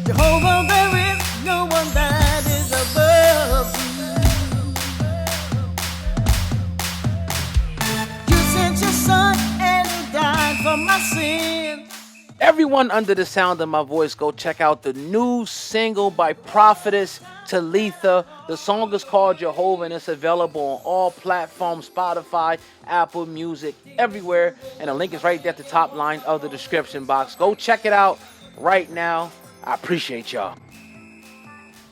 Jehovah, there is no one that is above you. You sent your son and he died for my sins. Everyone under the sound of my voice, go check out the new single by Prophetess Talitha. The song is called Jehovah and it's available on all platforms, Spotify, Apple Music, everywhere. And the link is right there at the top line of the description box. Go check it out right now. I appreciate y'all.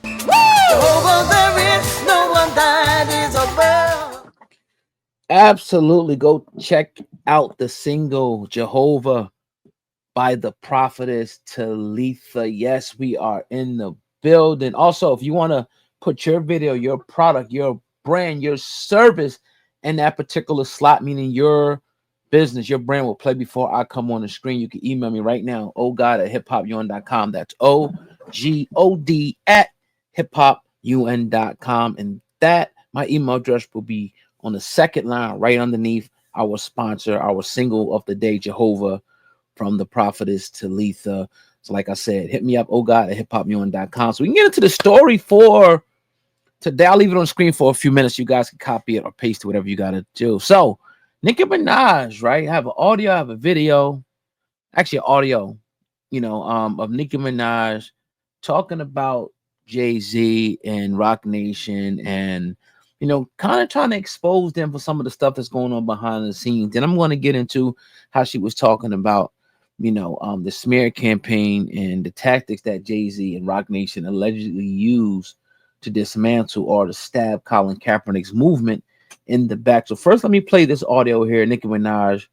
Jehovah, there is no one that is above. Absolutely. Go check out the single Jehovah by the Prophetess Talitha. Yes, we are in the building. Also, if you want to put your video, your product, your brand, your service in that particular slot, meaning your business, your brand will play before I come on the screen, you can email me right now, ogod@hiphopun.com. That's OGOD at hiphopun.com. And that, my email address will be on the second line right underneath our sponsor, our single of the day, Jehovah, from the Prophetess Talitha. So like I said, hit me up, ogod@hiphopun.com. So we can get into the story for today. I'll leave it on the screen for a few minutes. You guys can copy it or paste it, whatever you got to do. So Nicki Minaj, right? I have an audio, I have a video, actually audio, of Nicki Minaj talking about Jay-Z and Rock Nation and, kind of trying to expose them for some of the stuff that's going on behind the scenes. And I'm going to get into how she was talking about, the smear campaign and the tactics that Jay-Z and Rock Nation allegedly used to dismantle or to stab Colin Kaepernick's movement in the back. So first, let me play this audio here. Nicki Minaj,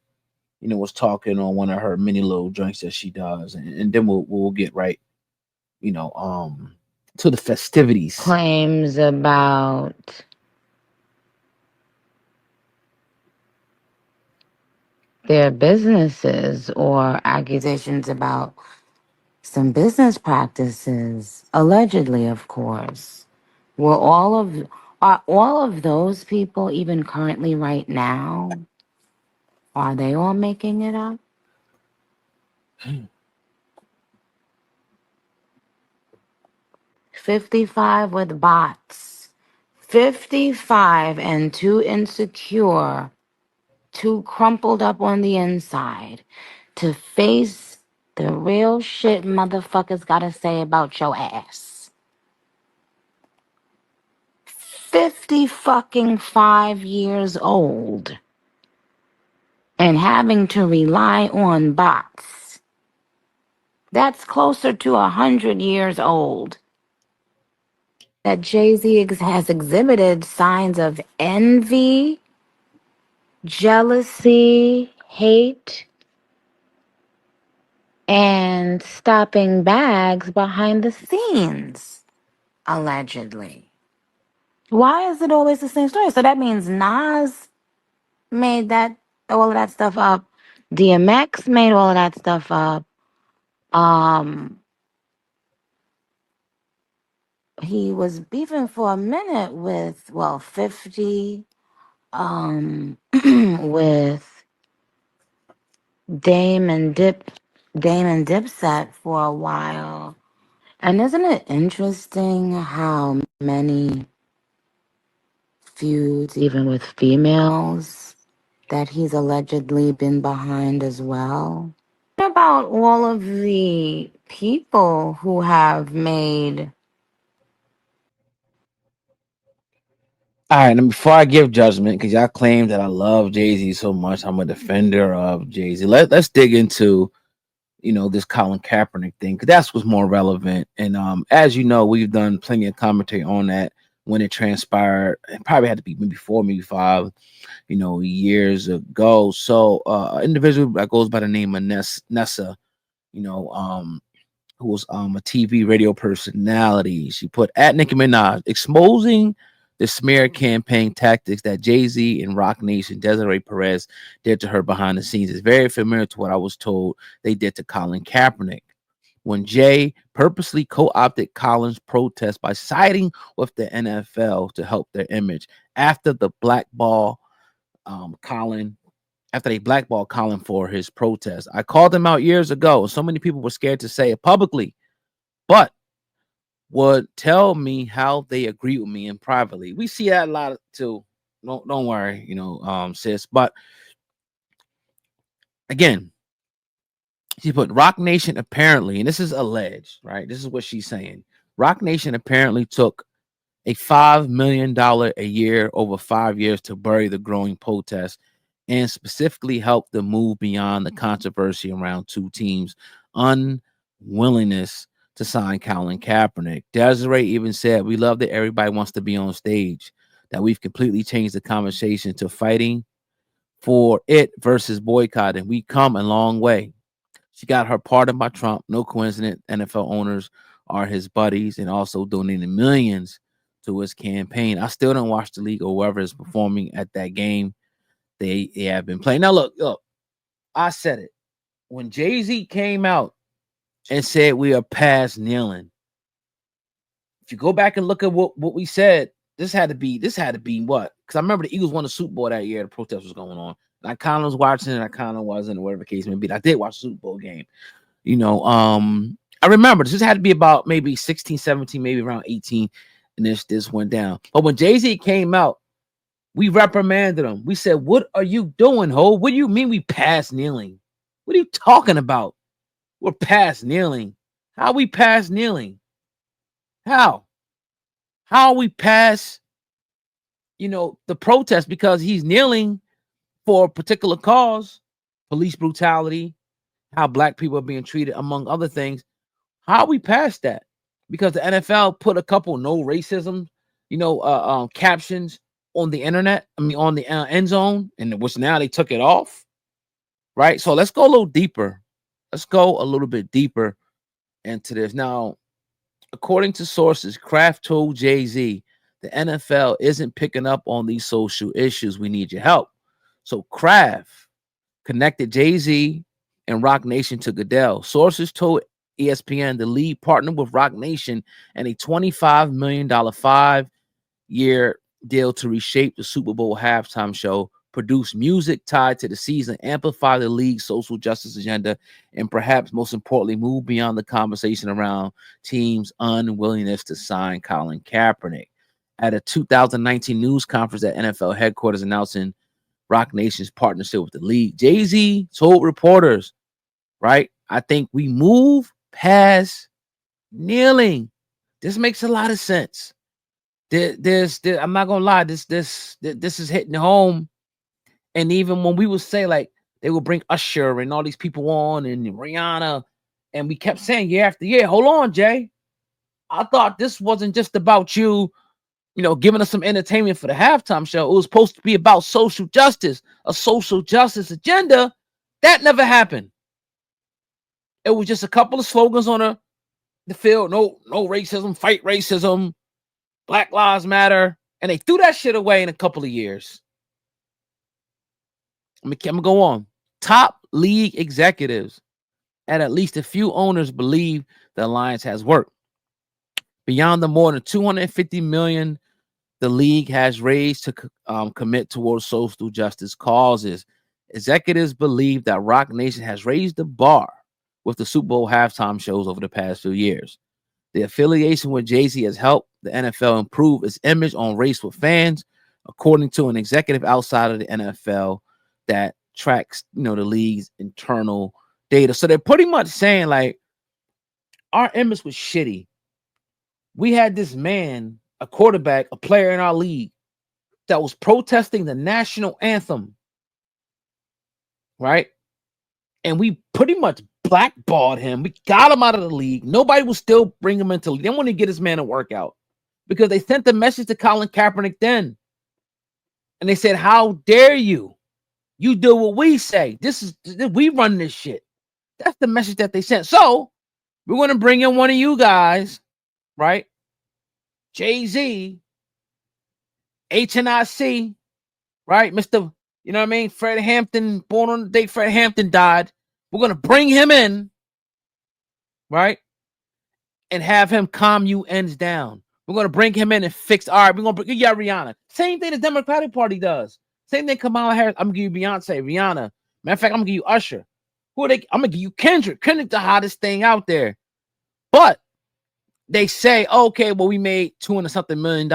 was talking on one of her many little joints that she does, and then we'll get right, to the festivities. Claims about their businesses or accusations about some business practices, allegedly, of course. Are all of those people even currently right now? Are they all making it up? 55 with bots. 55 and too insecure, too crumpled up on the inside to face the real shit motherfuckers gotta say about your ass. 50 fucking 5 years old and having to rely on bots. That's closer to 100 years old. That Jay-Z has exhibited signs of envy, jealousy, hate, and stopping bags behind the scenes, allegedly. Why is it always the same story? So that means Nas made all of that stuff up. DMX made all of that stuff up. He was beefing for a minute with 50, with Dame and Dipset for a while. And isn't it interesting how many feuds, even with females, that he's allegedly been behind as well? What about all of the people who have made... All right, and before I give judgment, because y'all claim that I love Jay-Z so much, I'm a defender of Jay-Z. Let's dig into, this Colin Kaepernick thing, because that's what's more relevant. And as you know, we've done plenty of commentary on that when it transpired. It probably had to be maybe 4, maybe 5, years ago. So an individual that goes by the name of Nessa, who was a TV radio personality. She put at Nicki Minaj exposing the smear campaign tactics that Jay-Z and Rock Nation Desiree Perez did to her behind the scenes is very familiar to what I was told they did to Colin Kaepernick. When Jay purposely co-opted Colin's protest by siding with the NFL to help their image after the blackball after they blackballed Colin for his protest. I called him out years ago. So many people were scared to say it publicly. but would tell me how they agree with me and privately. We see that a lot too. Don't worry, sis. But again, she put Rock Nation apparently, and this is alleged, right? This is what she's saying. Rock Nation apparently took a $5 million a year over 5 years to bury the growing protests and specifically help them move beyond the controversy around two teams' unwillingness to sign Colin Kaepernick. Desiree even said, "We love that everybody wants to be on stage, that we've completely changed the conversation to fighting for it versus boycotting. We come a long way." She got her pardon by Trump. No coincidence. NFL owners are his buddies and also donating millions to his campaign. I still don't watch the league or whoever is performing at that game they have been playing. Now, look, I said it. When Jay-Z came out and said we are past kneeling, if you go back and look at what we said, this had to be what? Because I remember the Eagles won the Super Bowl that year. The protest was going on. And I kind of was watching, and I kind of wasn't, or whatever the case may be. I did watch the Super Bowl game. I remember this had to be about maybe 16, 17, maybe around 18, and this went down. But when Jay-Z came out, we reprimanded him. We said, "What are you doing, ho? What do you mean we past kneeling? What are you talking about? We're past kneeling. How are we past kneeling? How? How are we past, the protest because he's kneeling for a particular cause, police brutality, how black people are being treated, among other things. How are we past that? Because the NFL put a couple no racism, captions on the internet. I mean, on the end zone, and which now they took it off. Right. So let's go a little deeper. Let's go a little bit deeper into this. Now, according to sources, Kraft told Jay-Z, the NFL isn't picking up on these social issues. We need your help. So Kraft connected Jay-Z and Rock Nation to Goodell. Sources told ESPN the league partnered with Rock Nation and a $25 million 5-year deal to reshape the Super Bowl halftime show, produce music tied to the season, amplify the league's social justice agenda, and perhaps most importantly, move beyond the conversation around teams' unwillingness to sign Colin Kaepernick. At a 2019 news conference at NFL headquarters announcing Rock Nation's partnership with the league, Jay-Z told reporters, right, "I think we move past kneeling." This makes a lot of sense. I'm not gonna lie, this is hitting home. And even when we would say, like, they would bring Usher and all these people on and Rihanna, and we kept saying year after year, "Hold on, Jay. I thought this wasn't just about you, giving us some entertainment for the halftime show. It was supposed to be about social justice, a social justice agenda." That never happened. It was just a couple of slogans on the field. No racism, fight racism, Black Lives Matter. And they threw that shit away in a couple of years. I'm gonna go on. Top league executives and at least a few owners believe the alliance has worked. Beyond the more than $250 million the league has raised to commit towards social justice causes, executives believe that Rock Nation has raised the bar with the Super Bowl halftime shows over the past few years. The affiliation with Jay-Z has helped the NFL improve its image on race with fans, according to an executive outside of the NFL that tracks, the league's internal data. So they're pretty much saying, like, our image was shitty. We had this man, a quarterback, a player in our league that was protesting the national anthem, right? And we pretty much blackballed him. We got him out of the league. Nobody will still bring him into the league. They want to get this man a workout because they sent the message to Colin Kaepernick then. And they said, "How dare you? You do what we say. We run this shit." That's the message that they sent. So we're going to bring in one of you guys, right? Jay-Z, HNIC, right? Mr. Fred Hampton, born on the day Fred Hampton died. We're going to bring him in, right? And have him calm you ends down. We're going to bring him in and fix. All right, we're going to bring Rihanna. Same thing the Democratic Party does. Same thing Kamala Harris. I'm going to give you Beyonce, Rihanna. Matter of fact, I'm going to give you Usher. I'm going to give you Kendrick. Kendrick, the hottest thing out there. But they say, okay, well, we made $200 million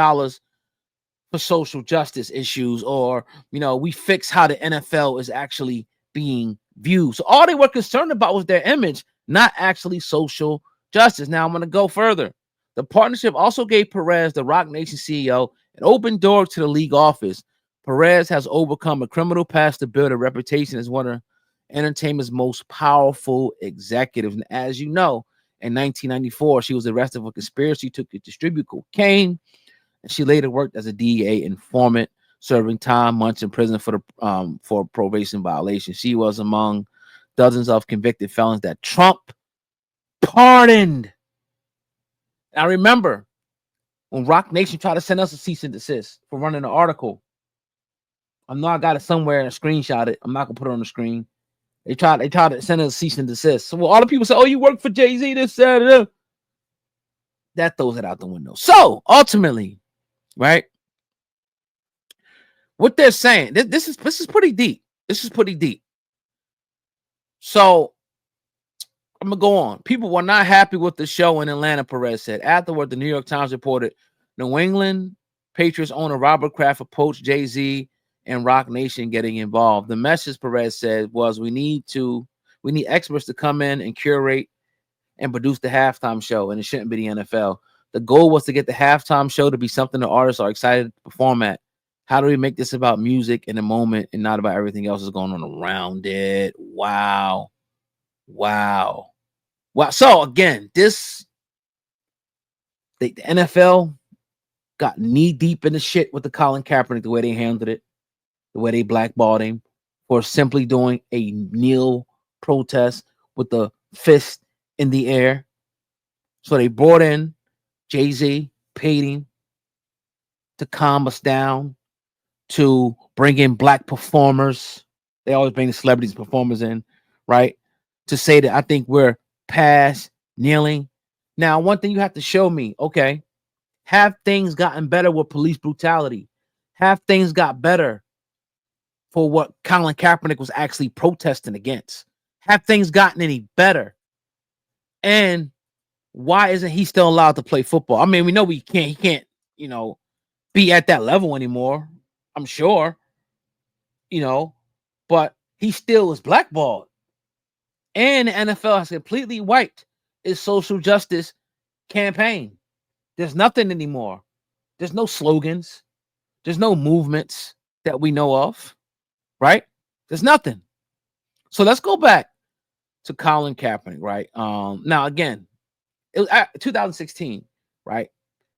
for social justice issues, or we fix how the NFL is actually being viewed. So all they were concerned about was their image, not actually social justice. Now I'm going to go further. The partnership also gave Perez, the Rock Nation CEO, an open door to the league office. Perez has overcome a criminal past to build a reputation as one of entertainment's most powerful executives. And as you know, in 1994, she was arrested for conspiracy to distribute cocaine, and she later worked as a DEA informant, serving months in prison for probation violation. She was among dozens of convicted felons that Trump pardoned. I remember when Rock Nation tried to send us a cease and desist for running an article. I know I got it somewhere and screenshot it. I'm not gonna put it on the screen. They tried to send us a cease and desist. So all the people say, "Oh, you work for Jay-Z," this, that. That throws it out the window. So ultimately, right? What they're saying, this is pretty deep. This is pretty deep. So I'm gonna go on. People were not happy with the show in Atlanta, Perez said. Afterward, the New York Times reported New England Patriots owner Robert Kraft approached Jay-Z and Rock Nation getting involved. The message, Perez said, was we need experts to come in and curate and produce the halftime show, and it shouldn't be the NFL. The goal was to get the halftime show to be something the artists are excited to perform at. How do we make this about music in the moment and not about everything else that's going on around it? Wow. So again, the NFL got knee deep in the shit with the Colin Kaepernick, the way they handled it, the way they blackballed him for simply doing a kneel protest with the fist in the air. So they brought in Jay-Z, paid him to calm us down, to bring in black performers. They always bring the celebrities performers in, right? To say that I think we're past kneeling. Now, one thing you have to show me, okay, have things gotten better with police brutality? Have things got better for what Colin Kaepernick was actually protesting against? Have things gotten any better? And why isn't he still allowed to play football? I mean, we know he can't, be at that level anymore. I'm sure, but he still is blackballed. And the NFL has completely wiped its social justice campaign. There's nothing anymore. There's no slogans. There's no movements that we know of, right? There's nothing. So let's go back to Colin Kaepernick, right? Now, again, it was 2016, right?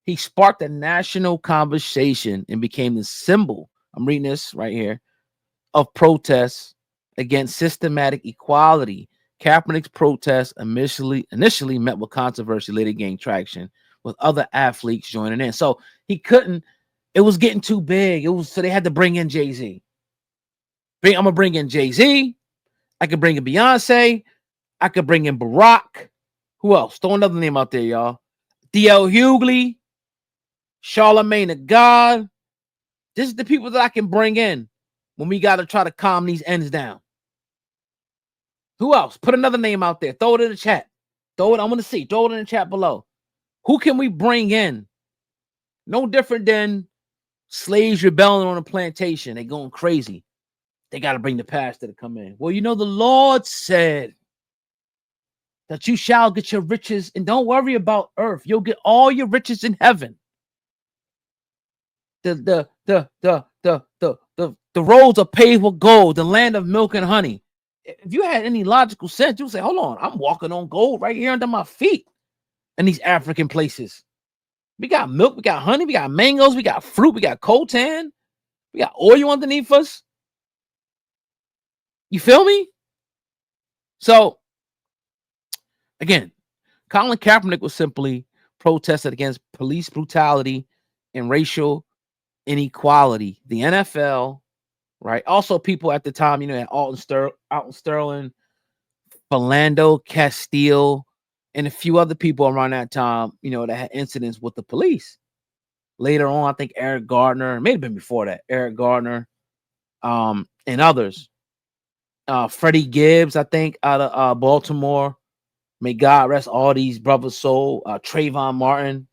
He sparked a national conversation and became the symbol, I'm reading this right here, of protests against systematic equality. Kaepernick's protest initially met with controversy, later gained traction with other athletes joining in. So he couldn't, it was getting too big. So they had to bring in Jay-Z. I'm gonna bring in Jay-Z. I could bring in Beyonce. I could bring in Barack. Who else? Throw another name out there, y'all. D.L. Hughley, Charlemagne the God. This is the people that I can bring in when we got to try to calm these ends down. Who else? Put another name out there. Throw it in the chat. I want to see. Throw it in the chat below. Who can we bring in? No different than slaves rebelling on a plantation. They going crazy. They got to bring the pastor to come in. Well, the Lord said that you shall get your riches, and don't worry about earth. You'll get all your riches in heaven. The roads are paved with gold, the land of milk and honey. If you had any logical sense, you would say, hold on, I'm walking on gold right here under my feet in these African places. We got milk, we got honey, we got mangoes, we got fruit, we got coltan, we got oil underneath us. You feel me? So, again, Colin Kaepernick was simply protested against police brutality and racial inequality. The NFL, right? Also, people at the time, had Alton Sterling, Philando Castile, and a few other people around that time, that had incidents with the police. Later on, I think Eric Gardner, it may have been before that, Eric Gardner, and others. Freddie Gibbs, I think, out of Baltimore, May God rest all these brothers' soul. Trayvon Martin.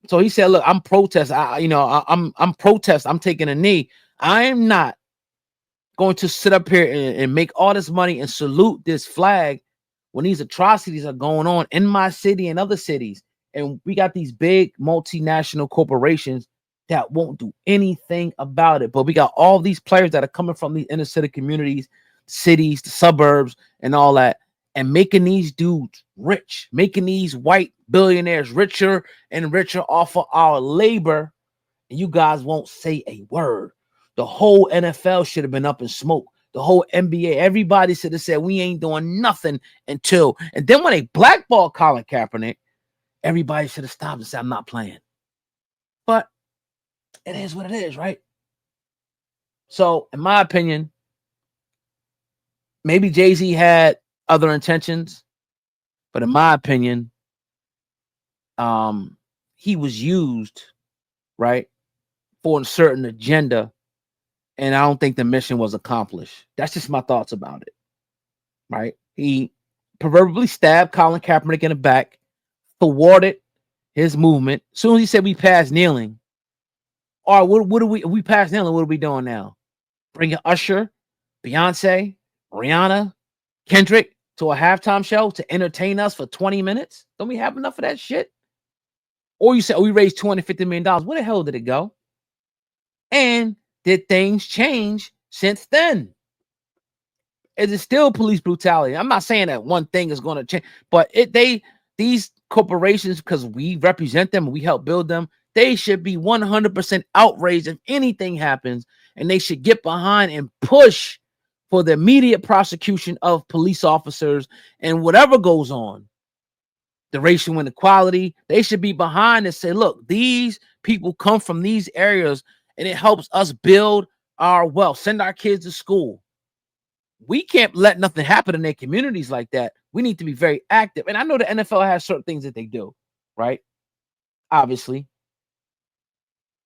So he said, "Look, I'm protest. I'm protest. I'm taking a knee. I am not going to sit up here and make all this money and salute this flag when these atrocities are going on in my city and other cities. And we got these big multinational corporations that won't do anything about it. But we got all these players that are coming from these inner city communities, cities, the suburbs, and all that, and making these dudes rich, making these white billionaires richer and richer off of our labor. And you guys won't say a word. The whole NFL should have been up in smoke. The whole NBA, everybody should have said, we ain't doing nothing until. And then when they blackball Colin Kaepernick, everybody should have stopped and said, I'm not playing. But it is what it is, right? So, in my opinion, maybe Jay-Z had other intentions, but in my opinion, he was used, right, for a certain agenda, and I don't think the mission was accomplished. That's just my thoughts about it, right? He proverbially stabbed Colin Kaepernick in the back, thwarted his movement. As soon as he said we passed kneeling, all right, what do we passed kneeling? What are we doing now? Bringing Usher, Beyonce, Rihanna, Kendrick to a halftime show to entertain us for 20 minutes? Don't we have enough of that shit? Or you say, we raised $250 million. Where the hell did it go? And did things change since then? Is it still police brutality? I'm not saying that one thing is going to change, but these corporations, because we represent them, we help build them, they should be 100% outraged if anything happens, and they should get behind and push for the immediate prosecution of police officers and whatever goes on. The racial inequality, they should be behind and say, look, these people come from these areas and it helps us build our wealth, send our kids to school. We can't let nothing happen in their communities like that. We need to be very active. And I know the NFL has certain things that they do, right? Obviously.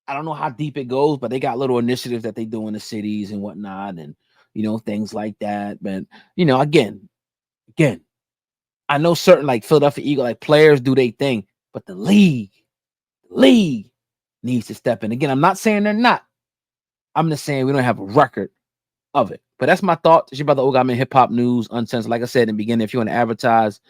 I don't know how deep it goes, but they got little initiatives that they do in the cities and whatnot, and things like that. But again, I know certain like Philadelphia Eagle, like players do their thing, but the league needs to step in. Again, I'm not saying they're not. I'm just saying we don't have a record of it. But that's my thought. It's your brother Oga. I'm in Hip Hop News Uncensored. Like I said in the beginning, if you want to advertise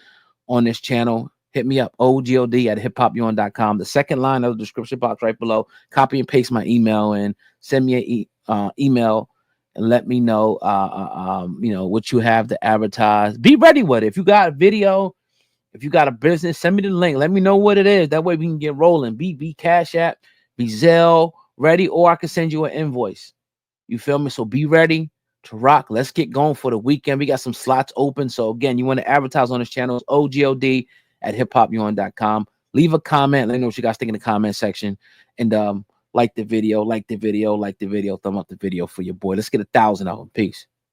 on this channel, hit me up, OGOD@hiphopyawn.com. The second line of the description box right below. Copy and paste my email and send me an email and let me know, what you have to advertise. Be ready with it. If you got a video, if you got a business, send me the link. Let me know what it is. That way we can get rolling. Be Cash App, be Zelle ready, or I can send you an invoice. You feel me? So be ready to rock. Let's get going for the weekend. We got some slots open. So again, you want to advertise on this channel, it's OGOD@hiphopyawn.com. Leave a comment. Let me know what you guys think in the comment section. And like the video, thumb up the video for your boy. Let's get 1,000 of them. Peace.